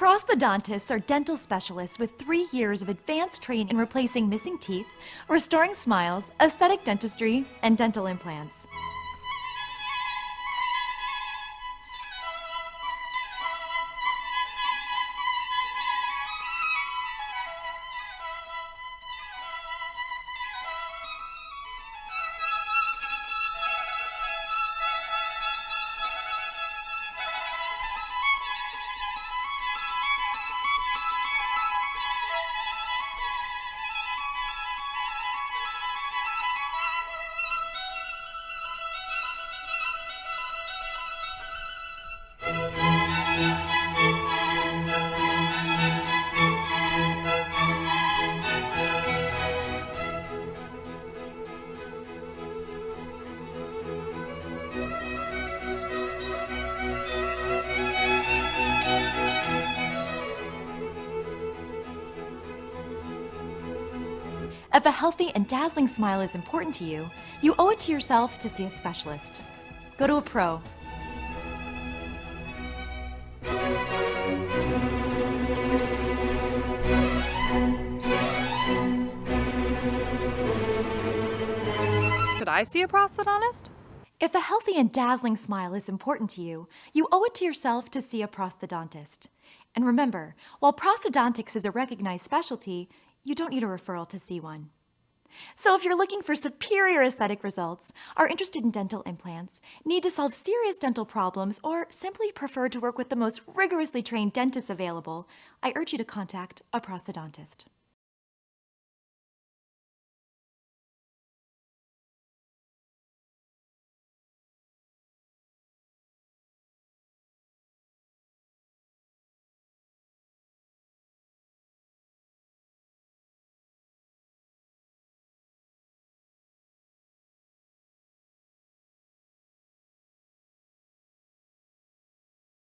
Prosthodontists are dental specialists with 3 years of advanced training in replacing missing teeth, restoring smiles, aesthetic dentistry, and dental implants. If a healthy and dazzling smile is important to you, you owe it to yourself to see a specialist. Go to a pro. Should I see a prosthodontist? If a healthy and dazzling smile is important to you, you owe it to yourself to see a prosthodontist. And remember, while prosthodontics is a recognized specialty, you don't need a referral to see one. So if you're looking for superior aesthetic results, are interested in dental implants, need to solve serious dental problems, or simply prefer to work with the most rigorously trained dentists available, I urge you to contact a prosthodontist.